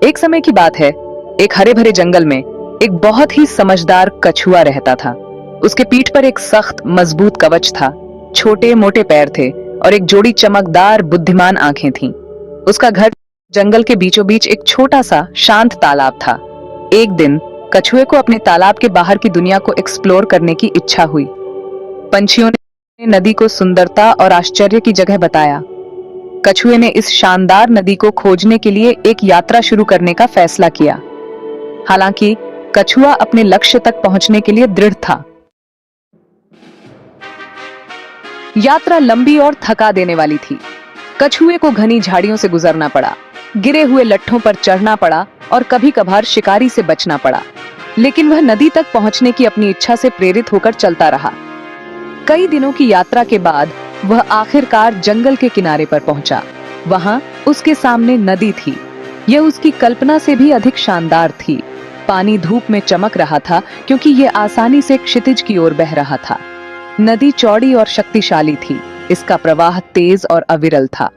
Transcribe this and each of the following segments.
एक समय की बात है, एक हरे भरे जंगल में एक बहुत ही समझदार कछुआ रहता था। उसके पीठ पर एक सख्त मजबूत कवच था, छोटे मोटे पैर थे और एक जोड़ी चमकदार बुद्धिमान आंखें थीं। उसका घर जंगल के बीचों बीच एक छोटा सा शांत तालाब था। एक दिन कछुए को अपने तालाब के बाहर की दुनिया को एक्सप्लोर करने की इच्छा हुई। पंछियों ने नदी को सुंदरता और आश्चर्य की जगह बताया। कछुए ने इस शानदार नदी को खोजने के लिए एक यात्रा शुरू करने का फैसला किया। हालांकि कछुआ अपने लक्ष्य तक पहुंचने के लिए दृढ़ था। यात्रा लंबी और थका देने वाली थी। कछुए को घनी झाड़ियों से गुजरना पड़ा, गिरे हुए लट्ठों पर चढ़ना पड़ा और कभी कभार शिकारी से बचना पड़ा। लेकिन वह नदी तक पहुंचने की अपनी इच्छा से प्रेरित होकर चलता रहा। कई दिनों की यात्रा के बाद वह आखिरकार जंगल के किनारे पर पहुंचा। वहां उसके सामने नदी थी। यह उसकी कल्पना से भी अधिक शानदार थी। पानी धूप में चमक रहा था क्योंकि यह आसानी से क्षितिज की ओर बह रहा था। नदी चौड़ी और शक्तिशाली थी। इसका प्रवाह तेज और अविरल था।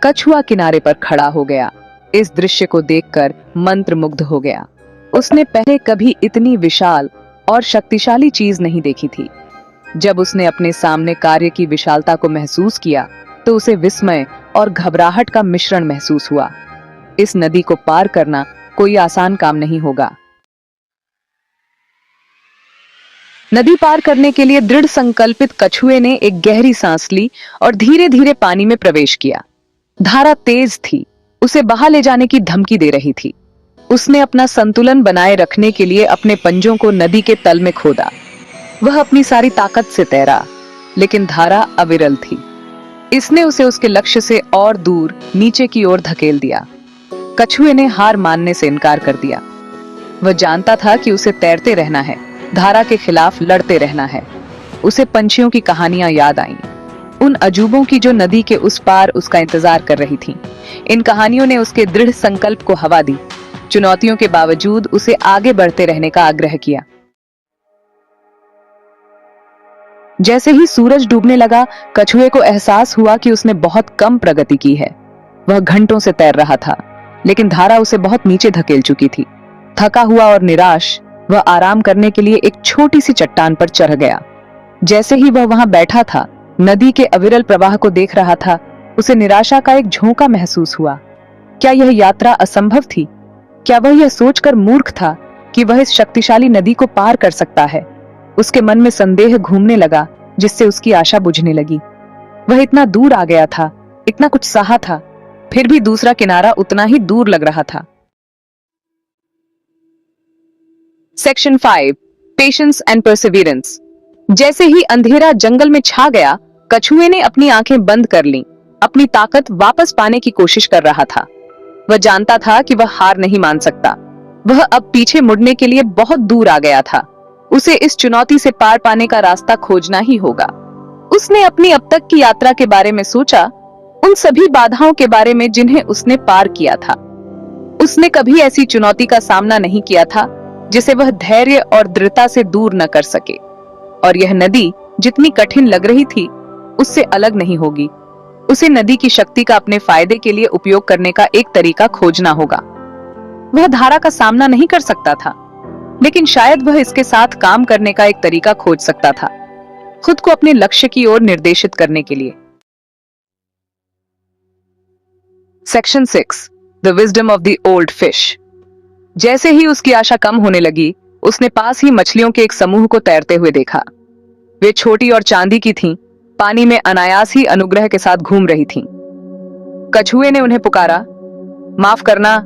कछुआ किनारे पर खड़ा हो गया। इस दृश्य को देखकर मंत्रमुग्ध हो गया। उसने पहले कभी इतनी विशाल और शक्तिशाली चीज नहीं देखी थी। जब उसने अपने सामने कार्य की विशालता को महसूस किया तो उसे विस्मय और घबराहट का मिश्रण महसूस हुआ। इस नदी को पार करना कोई आसान काम नहीं होगा। नदी पार करने के लिए दृढ़ संकल्पित कछुए ने एक गहरी सांस ली और धीरे धीरे पानी में प्रवेश किया। धारा तेज थी, उसे बहा ले जाने की धमकी दे रही थी। उसने अपना संतुलन बनाए रखने के लिए अपने पंजों को नदी के तल में खोदा। वह अपनी सारी ताकत से तैरा, लेकिन धारा अविरल थी। इसने उसे उसके लक्ष्य से और दूर नीचे की ओर धकेल दिया। कछुए ने हार मानने से इनकार कर दिया। वह जानता था कि उसे तैरते रहना है, धारा के खिलाफ लड़ते रहना है। उसे पंछियों की कहानियां याद आईं, उन अजूबों की जो नदी के उस पार उसका इंतजार कर रही थीं। इन कहानियों ने उसके दृढ़ संकल्प को हवा दी। चुनौतियों के बावजूद उसे आगे बढ़ते रहने का आग्रह किया। जैसे ही सूरज डूबने लगा, कछुए को एहसास हुआ कि उसने बहुत कम प्रगति की है। वह घंटों से तैर रहा था, लेकिन धारा उसे बहुत नीचे धकेल चुकी थी। थका हुआ और निराश, वह आराम करने के लिए एक छोटी सी चट्टान पर चढ़ गया। जैसे ही वह वहां बैठा था, नदी के अविरल प्रवाह को देख रहा था, उसे निराशा का एक झोंका महसूस हुआ। क्या यह यात्रा असंभव थी? क्या वह यह सोचकर मूर्ख था कि वह इस शक्तिशाली नदी को पार कर सकता है? उसके मन में संदेह घूमने लगा, जिससे उसकी आशा बुझने लगी। वह इतना दूर आ गया था, इतना कुछ सहा था, फिर भी दूसरा किनारा उतना ही दूर लग रहा था। Section 5, patience and Perseverance. जैसे ही अंधेरा जंगल में छा गया, कछुए ने अपनी आंखें बंद कर लीं। अपनी ताकत वापस पाने की कोशिश कर रहा था। वह जानता था कि वह हार नहीं मान सकता। वह अब पीछे मुड़ने के लिए बहुत दूर आ गया था। उसे इस चुनौती से पार पाने का रास्ता खोजना ही होगा। उसने अपनी अब तक की यात्रा के बारे में सोचा, उन सभी बाधाओं के बारे में जिन्हें उसने पार किया था। उसने कभी ऐसी चुनौती का सामना नहीं किया था जिसे वह धैर्य और दृढ़ता से दूर न कर सके। और यह नदी जितनी कठिन लग रही थी, उससे अलग नहीं होगी। उसे नदी की शक्ति का अपने फायदे के लिए उपयोग करने का एक तरीका खोजना होगा। वह धारा का सामना नहीं कर सकता था, लेकिन शायद वह इसके साथ काम करने का एक तरीका खोज सकता था, खुद को अपने लक्ष्य की ओर निर्देशित करने के लिए। Section 6, the wisdom of the old fish. जैसे ही उसकी आशा कम होने लगी, उसने पास ही मछलियों के एक समूह को तैरते हुए देखा। वे छोटी और चांदी की थीं, पानी में अनायास ही अनुग्रह के साथ घूम रही थीं। कछुए ने उन्हें पुकारा, माफ करना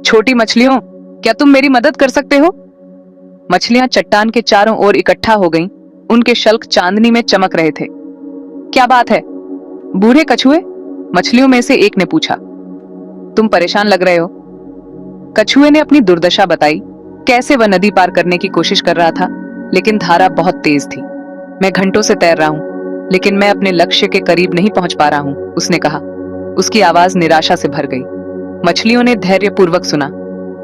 छोटी मछलियों, क्या तुम मेरी मदद कर सकते हो? मछलियां चट्टान के चारों ओर इकट्ठा हो गईं। उनके शल्क चांदनी में चमक रहे थे। क्या बात है बूढ़े कछुए? मछलियों में से एक ने पूछा। तुम परेशान लग रहे हो। कछुए ने अपनी दुर्दशा बताई, कैसे वह नदी पार करने की कोशिश कर रहा था, लेकिन धारा बहुत तेज थी। मैं घंटों से तैर रहा हूं, लेकिन मैं अपने लक्ष्य के करीब नहीं पहुंच पा रहा हूं, उसने कहा। उसकी आवाज निराशा से भर गई। मछलियों ने धैर्यपूर्वक सुना।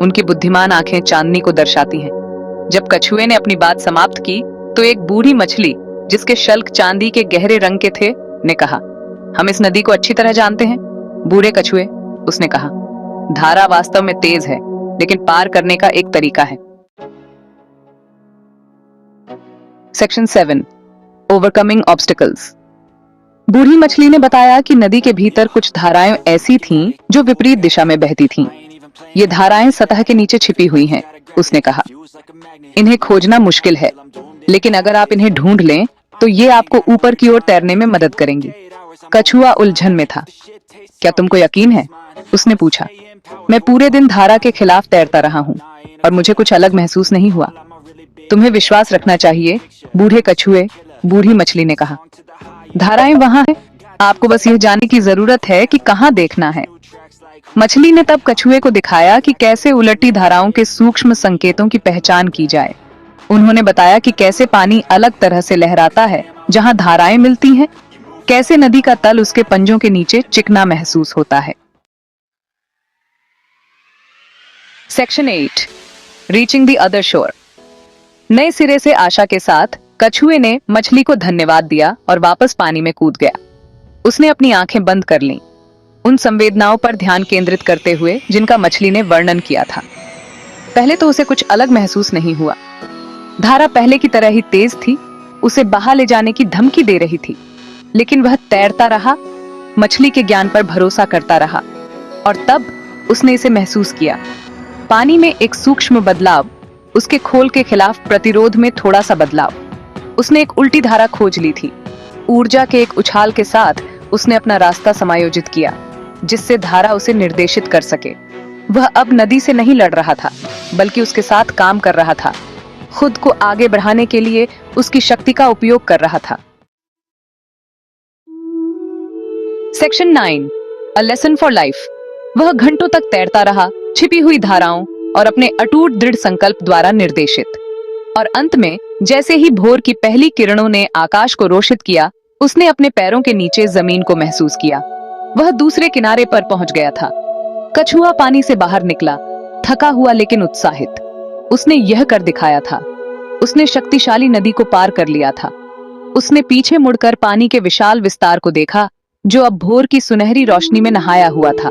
उनकी बुद्धिमान आंखें चांदनी को दर्शाती हैं। जब कछुए ने अपनी बात समाप्त की, तो एक बूढ़ी मछली, जिसके शल्क चांदी के गहरे रंग के थे, ने कहा, हम इस नदी को अच्छी तरह जानते हैं बूढ़े कछुए, उसने कहा। धारा वास्तव में तेज है, लेकिन पार करने का एक तरीका है। Section 7, overcoming obstacles. बूढ़ी मछली ने बताया कि नदी के भीतर कुछ धाराएं ऐसी थीं जो विपरीत दिशा में बहती थीं। ये धाराएं सतह के नीचे छिपी हुई हैं, उसने कहा। इन्हें खोजना मुश्किल है, लेकिन अगर आप इन्हें ढूंढ लें तो ये आपको ऊपर की ओर तैरने में मदद करेंगी। कछुआ उलझन में था। क्या तुमको यकीन है? उसने पूछा। मैं पूरे दिन धारा के खिलाफ तैरता रहा हूँ और मुझे कुछ अलग महसूस नहीं हुआ। तुम्हें विश्वास रखना चाहिए, बूढ़े कछुए, बूढ़ी मछली ने कहा। धाराएं वहां हैं, आपको बस यह जानने की जरूरत है कि कहां देखना है। मछली ने तब कछुए को दिखाया कि कैसे उलटी धाराओं के सूक्ष्म संकेतों की पहचान की जाए। उन्होंने बताया कि कैसे पानी अलग तरह से लहराता है जहां धाराएं मिलती हैं, कैसे नदी का तल उसके पंजों के नीचे चिकना महसूस होता है। सेक्शन 8, रीचिंग द अदर शोर। नए सिरे से आशा के साथ कछुए ने मछली को धन्यवाद दिया और वापस पानी में कूद गया। उसने अपनी आंखें बंद कर लीं, उन संवेदनाओं पर ध्यान केंद्रित करते हुए जिनका मछली ने वर्णन किया था। पहले तो उसे कुछ अलग महसूस नहीं हुआ। धारा पहले की तरह ही तेज थी, उसे बहा ले जाने की धमकी दे रही थी, लेकिन वह तैरता रहा, मछली के ज्ञान पर भरोसा करता रहा। और तब उसने इसे महसूस किया। पानी में एक सूक्ष्म बदलाव, उसके खोल के खिलाफ प्रतिरोध में थोड़ा सा बदलाव। उसने एक उल्टी धारा खोज ली थी। ऊर्जा के एक उछाल के साथ उसने अपना रास्ता समायोजित किया, जिससे धारा उसे निर्देशित कर सके। वह अब नदी से नहीं लड़ रहा था, बल्कि उसके साथ काम कर रहा था, खुद को आगे बढ़ाने के लिए उसकी शक्ति का उपयोग कर रहा था। Section 9, a lesson for life. वह घंटों तक तैरता रहा, छिपी हुई धाराओं और अपने अटूट दृढ़ संकल्प द्वारा निर्देशित। और अंत में जैसे ही भोर की पहली किरणों ने आकाश को रोशित किया, उसने अपने पैरों के नीचे जमीन को महसूस किया। वह दूसरे किनारे पर पहुंच गया था। कछुआ पानी से बाहर निकला, थका हुआ लेकिन उत्साहित। उसने यह कर दिखाया था। उसने शक्तिशाली नदी को पार कर लिया था। उसने पीछे मुड़कर पानी के विशाल विस्तार को देखा, जो अब भोर की सुनहरी रोशनी में नहाया हुआ था।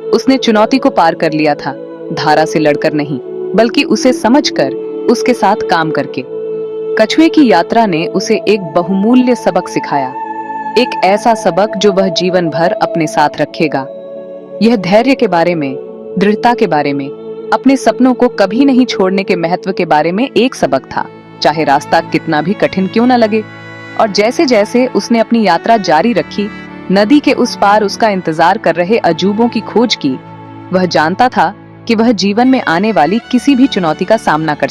उसने चुनौती को पार कर लिया था, धारा से लड़कर नहीं, बल्कि उसे समझकर, उसके साथ काम करके। कछुए की यात्रा ने उसे एक बहुमूल्य सबक सिखाया, एक ऐसा सबक जो वह जीवन भर अपने साथ रखेगा। यह धैर्य के बारे में, दृढ़ता के बारे में, अपने सपनों को कभी नहीं छोड़ने के महत्व के बारे में एक सबक था, चाहे रास्ता कितना भी कठिन क्यों न लगे। और जैसे जैसे उसने अपनी यात्रा जारी रखी, नदी के उस पार उसका इंतजार कर रहे अजूबों की खोज की, वह जानता था कि वह जीवन में आने वाली किसी भी चुनौती का सामना कर